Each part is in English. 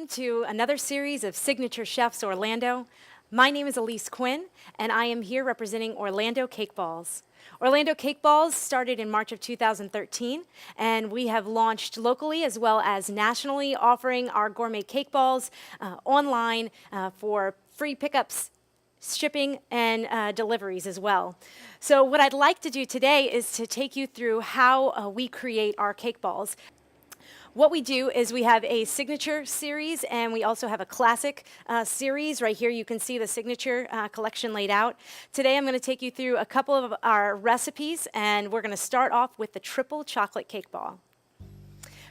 welcome to another series of Signature Chefs Orlando. My name is Elise Quinn, and I am here representing Orlando Cake Balls. Orlando Cake Balls started in March of 2013, and we have launched locally as well as nationally, offering our gourmet cake balls online for free pickups, shipping, and deliveries as well. So what I'd like to do today is to take you through how we create our cake balls. What we do is we have a signature series, and we also have a classic series. Right here you can see the signature collection laid out. Today I'm going to take you through a couple of our recipes, and we're going to start off with the triple chocolate cake ball.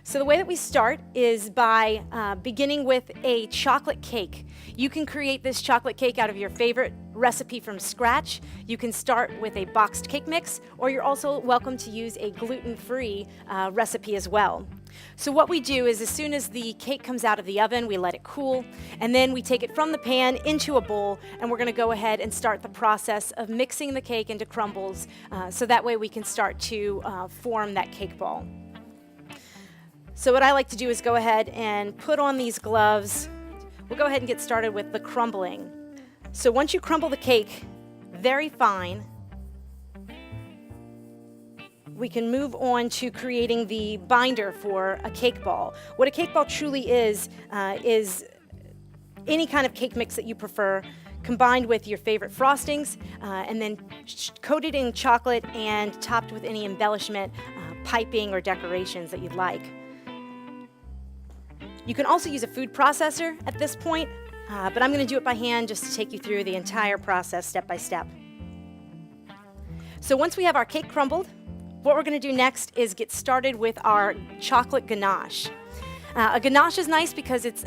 So the way that we start is by beginning with a chocolate cake. You can create this chocolate cake out of your favorite recipe from scratch. You can start with a boxed cake mix, or you're also welcome to use a gluten-free recipe as well. So what we do is as soon as the cake comes out of the oven, we let it cool, and then we take it from the pan into a bowl, and we're going to go ahead and start the process of mixing the cake into crumbles, so that way we can start to form that cake ball. So what I like to do is go ahead and put on these gloves. We'll go ahead and get started with the crumbling. So once you crumble the cake very fine, we can move on to creating the binder for a cake ball. What a cake ball truly is any kind of cake mix that you prefer, combined with your favorite frostings, and then coated in chocolate and topped with any embellishment, piping, or decorations that you'd like. You can also use a food processor at this point, but I'm going to do it by hand just to take you through the entire process step by step. So once we have our cake crumbled, what we're going to do next is get started with our chocolate ganache. A ganache is nice because it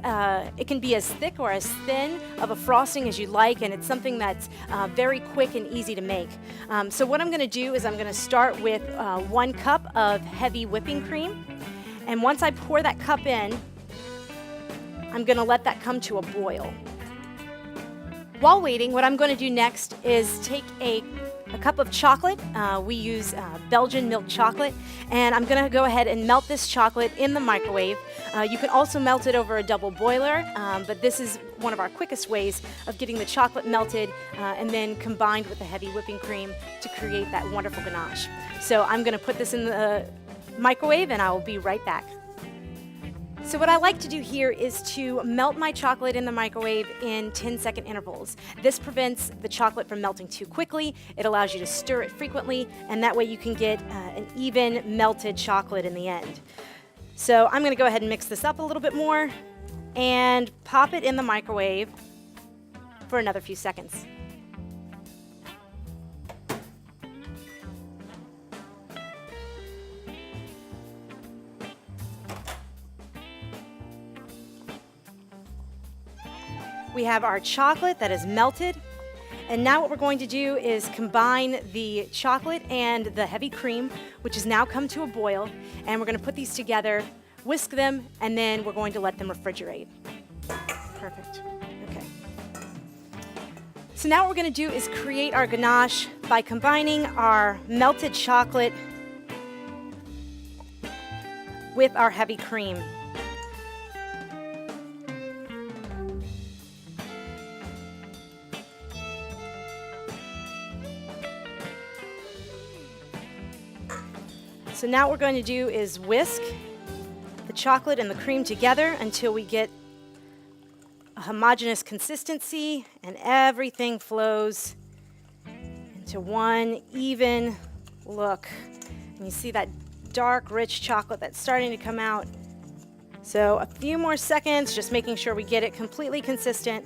can be as thick or as thin of a frosting as you like, and it's something that's very quick and easy to make. So what I'm going to do is I'm going to start with 1 cup of heavy whipping cream, and once I pour that cup in, I'm going to let that come to a boil. While waiting, what I'm going to do next is take a cup of chocolate. We use Belgian milk chocolate, and I'm going to go ahead and melt this chocolate in the microwave. You can also melt it over a double boiler, but this is one of our quickest ways of getting the chocolate melted and then combined with the heavy whipping cream to create that wonderful ganache. So I'm going to put this in the microwave, and I will be right back. So what I like to do here is to melt my chocolate in the microwave in 10-second intervals. This prevents the chocolate from melting too quickly. It allows you to stir it frequently, and that way you can get an even melted chocolate in the end. So I'm going to go ahead and mix this up a little bit more and pop it in the microwave for another few seconds. We have our chocolate that is melted, and now what we're going to do is combine the chocolate and the heavy cream, which has now come to a boil, and we're going to put these together, whisk them, and then we're going to let them refrigerate. Perfect. Okay. So now what we're going to do is create our ganache by combining our melted chocolate with our heavy cream. So now what we're going to do is whisk the chocolate and the cream together until we get a homogeneous consistency and everything flows into one even look. And you see that dark, rich chocolate that's starting to come out. So a few more seconds, just making sure we get it completely consistent.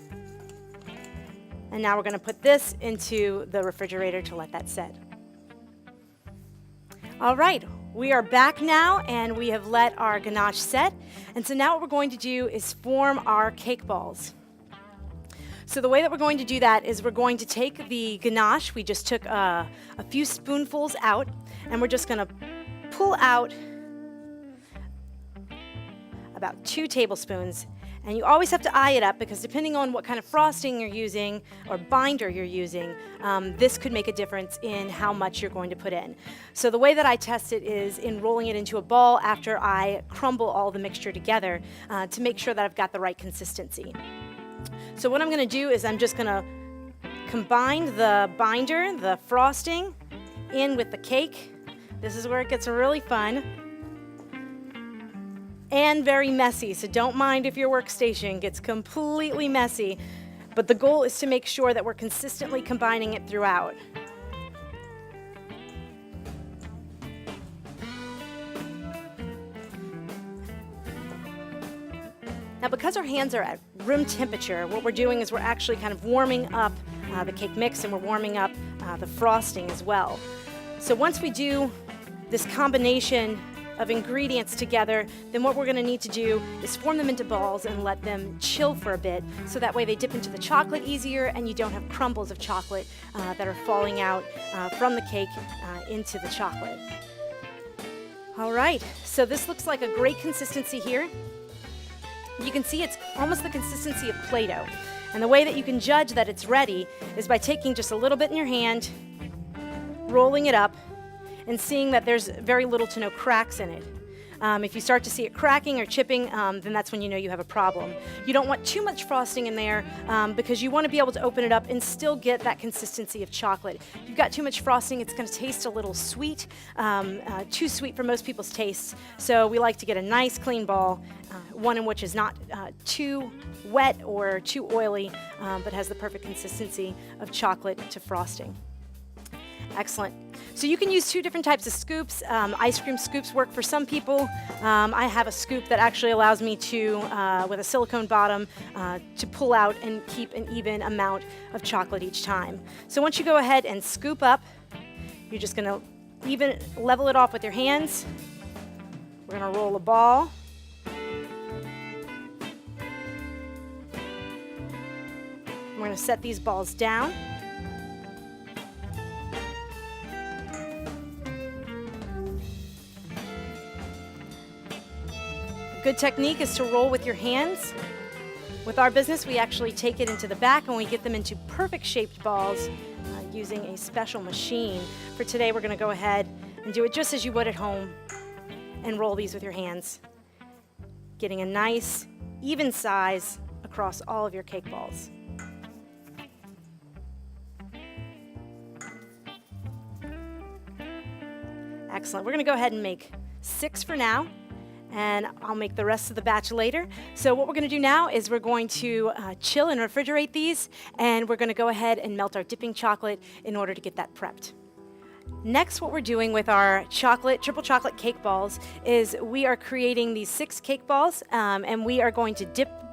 And now we're going to put this into the refrigerator to let that set. All right, we are back now, and we have let our ganache set. And so now what we're going to do is form our cake balls. So the way that we're going to do that is we're going to take the ganache. We just took a few spoonfuls out, and we're just going to pull out about 2 tablespoons, And you always have to eye it up because depending on what kind of frosting you're using or binder you're using, this could make a difference in how much you're going to put in. So the way that I test it is in rolling it into a ball after I crumble all the mixture together to make sure that I've got the right consistency. So what I'm going to do is I'm just going to combine the binder, the frosting, in with the cake. This is where it gets really fun and very messy, so don't mind if your workstation gets completely messy, but the goal is to make sure that we're consistently combining it throughout. Now, because our hands are at room temperature, what we're doing is we're actually kind of warming up the cake mix, and we're warming up the frosting as well. So once we do this combination of ingredients together, then what we're going to need to do is form them into balls and let them chill for a bit, so that way they dip into the chocolate easier and you don't have crumbles of chocolate that are falling out from the cake into the chocolate. All right, so this looks like a great consistency here. You can see it's almost the consistency of Play-Doh. And the way that you can judge that it's ready is by taking just a little bit in your hand, rolling it up, and seeing that there's very little to no cracks in it. If you start to see it cracking or chipping, then that's when you know you have a problem. You don't want too much frosting in there because you want to be able to open it up and still get that consistency of chocolate. If you've got too much frosting, it's going to taste a little sweet, too sweet for most people's tastes. So we like to get a nice clean ball, one in which is not too wet or too oily, but has the perfect consistency of chocolate to frosting. Excellent. So you can use two different types of scoops. Ice cream scoops work for some people. I have a scoop that actually allows me to, with a silicone bottom, to pull out and keep an even amount of chocolate each time. So once you go ahead and scoop up, you're just going to level it off with your hands. We're going to roll a ball. We're going to set these balls down. Good technique is to roll with your hands. With our business, we actually take it into the back and we get them into perfect shaped balls using a special machine. For today, we're going to go ahead and do it just as you would at home and roll these with your hands, getting a nice, even size across all of your cake balls. Excellent. We're going to go ahead and make 6 for now, and I'll make the rest of the batch later. So what we're going to do now is we're going to chill and refrigerate these, and we're going to go ahead and melt our dipping chocolate in order to get that prepped. Next, what we're doing with our triple chocolate cake balls is we are creating these 6 cake balls, and we are going to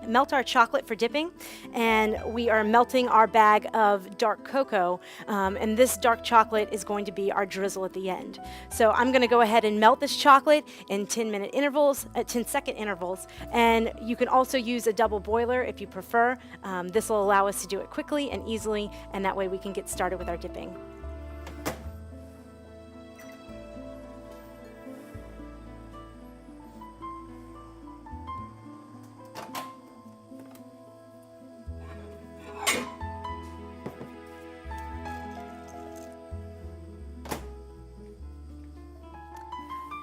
melt our chocolate for dipping, and we are melting our bag of dark cocoa, and this dark chocolate is going to be our drizzle at the end. So I'm going to go ahead and melt this chocolate in 10-second intervals, and you can also use a double boiler if you prefer. This will allow us to do it quickly and easily, and that way we can get started with our dipping.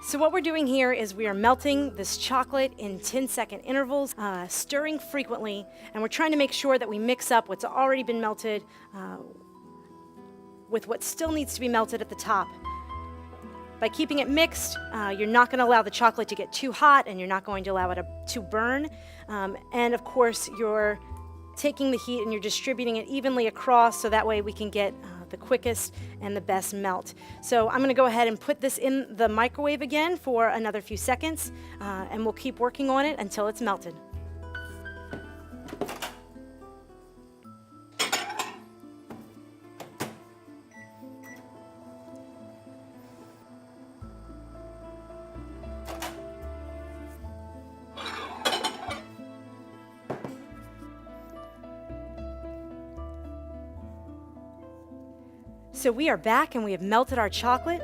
So what we're doing here is we are melting this chocolate in 10-second intervals, stirring frequently, and we're trying to make sure that we mix up what's already been melted with what still needs to be melted at the top. By keeping it mixed, you're not going to allow the chocolate to get too hot, and you're not going to allow it to burn. And of course, you're taking the heat and you're distributing it evenly across so that way we can get the quickest and the best melt. So I'm going to go ahead and put this in the microwave again for another few seconds, and we'll keep working on it until it's melted. So we are back and we have melted our chocolate.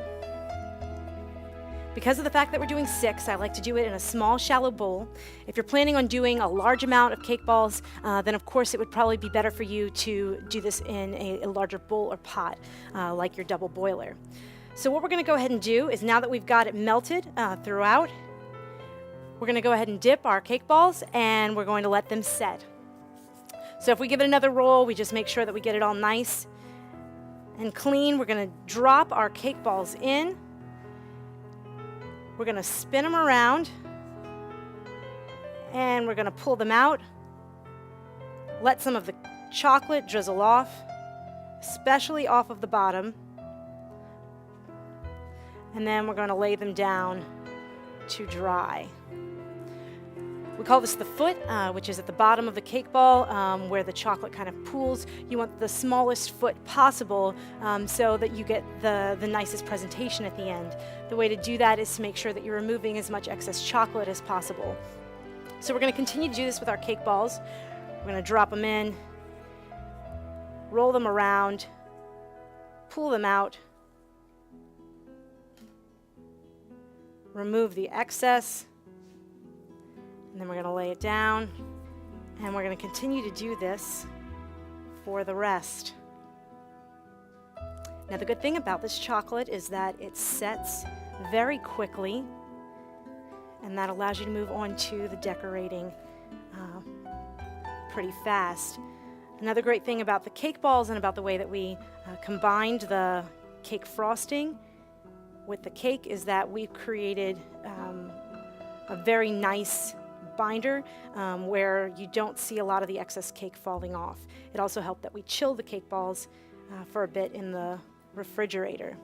Because of the fact that we're doing 6, I like to do it in a small, shallow bowl. If you're planning on doing a large amount of cake balls, then of course it would probably be better for you to do this in a larger bowl or pot, like your double boiler. So what we're going to go ahead and do is, now that we've got it melted throughout, we're going to go ahead and dip our cake balls, and we're going to let them set. So if we give it another roll, we just make sure that we get it all nice and clean. We're going to drop our cake balls in. We're going to spin them around, and we're going to pull them out. Let some of the chocolate drizzle off, especially off of the bottom. And then we're going to lay them down to dry. We call this the foot, which is at the bottom of the cake ball, where the chocolate kind of pools. You want the smallest foot possible, so that you get the nicest presentation at the end. The way to do that is to make sure that you're removing as much excess chocolate as possible. So we're going to continue to do this with our cake balls. We're going to drop them in, roll them around, pull them out, remove the excess, and then we're going to lay it down, and we're going to continue to do this for the rest. Now, the good thing about this chocolate is that it sets very quickly, and that allows you to move on to the decorating pretty fast. Another great thing about the cake balls and about the way that we combined the cake frosting with the cake is that we've created a very nice binder where you don't see a lot of the excess cake falling off. It also helped that we chilled the cake balls for a bit in the refrigerator.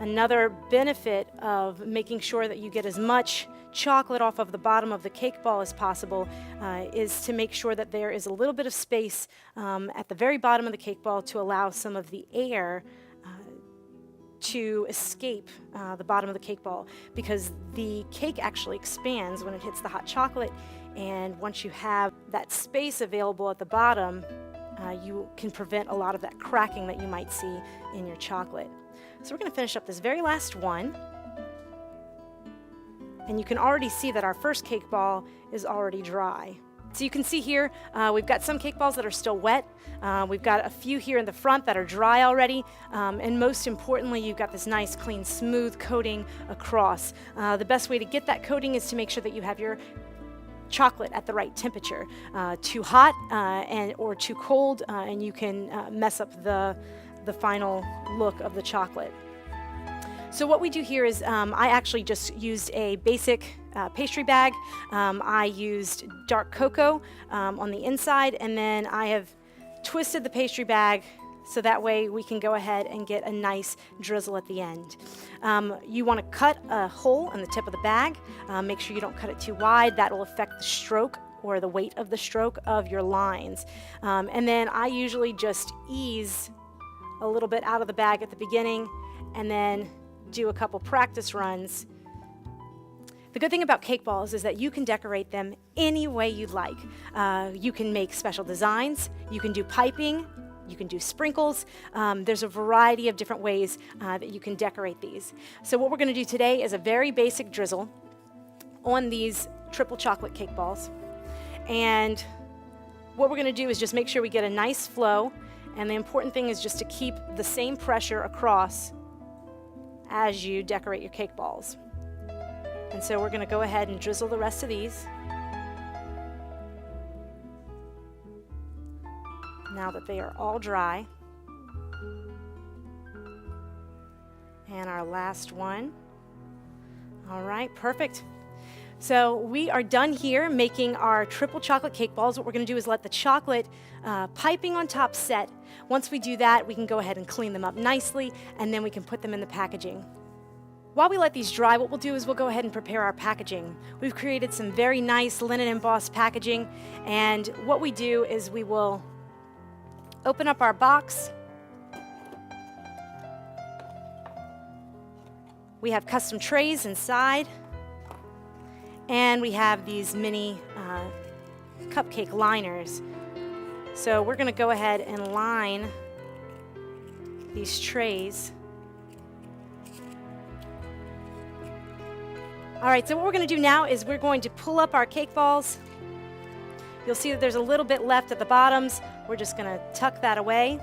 Another benefit of making sure that you get as much chocolate off of the bottom of the cake ball as possible is to make sure that there is a little bit of space at the very bottom of the cake ball to allow some of the air to escape the bottom of the cake ball, because the cake actually expands when it hits the hot chocolate, and once you have that space available at the bottom, you can prevent a lot of that cracking that you might see in your chocolate. So we're going to finish up this very last one, and you can already see that our first cake ball is already dry. So you can see here, we've got some cake balls that are still wet. We've got a few here in the front that are dry already. And most importantly, you've got this nice, clean, smooth coating across. The best way to get that coating is to make sure that you have your chocolate at the right temperature. Too hot or too cold, and you can mess up the final look of the chocolate. So what we do here is I actually just used a basic pastry bag. I used dark cocoa on the inside, and then I have twisted the pastry bag so that way we can go ahead and get a nice drizzle at the end. You want to cut a hole in the tip of the bag. Make sure you don't cut it too wide. That will affect the stroke or the weight of the stroke of your lines. And then I usually just ease a little bit out of the bag at the beginning, and then do a couple practice runs. The good thing about cake balls is that you can decorate them any way you'd like. You can make special designs, you can do piping, you can do sprinkles. There's a variety of different ways that you can decorate these. So what we're going to do today is a very basic drizzle on these triple chocolate cake balls. And what we're going to do is just make sure we get a nice flow, and the important thing is just to keep the same pressure across as you decorate your cake balls. And so we're going to go ahead and drizzle the rest of these. Now that they are all dry. And our last one. All right, perfect. So we are done here making our triple chocolate cake balls. What we're going to do is let the chocolate piping on top set. Once we do that, we can go ahead and clean them up nicely, and then we can put them in the packaging. While we let these dry, what we'll do is we'll go ahead and prepare our packaging. We've created some very nice linen embossed packaging, and what we do is we will open up our box. We have custom trays inside, and we have these mini cupcake liners. So we're going to go ahead and line these trays All right, so what we're going to do now is we're going to pull up our cake balls. You'll see that there's a little bit left at the bottoms. We're just going to tuck that away.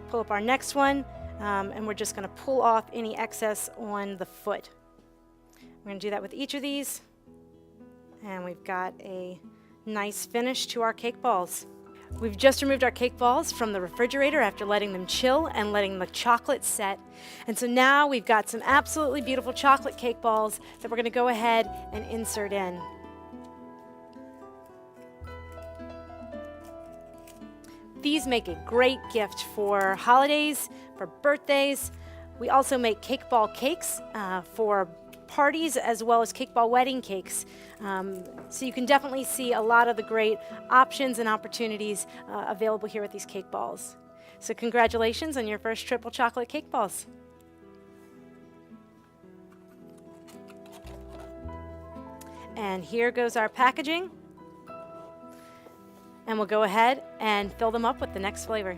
Pull up our next one, and we're just going to pull off any excess on the foot. We're going to do that with each of these, and we've got a nice finish to our cake balls. We've just removed our cake balls from the refrigerator after letting them chill and letting the chocolate set. And so now we've got some absolutely beautiful chocolate cake balls that we're going to go ahead and insert in. These make a great gift for holidays, for birthdays. We also make cake ball cakes for parties as well as cake ball wedding cakes. So you can definitely see a lot of the great options and opportunities available here with these cake balls. So congratulations on your first triple chocolate cake balls. And here goes our packaging. And we'll go ahead and fill them up with the next flavor.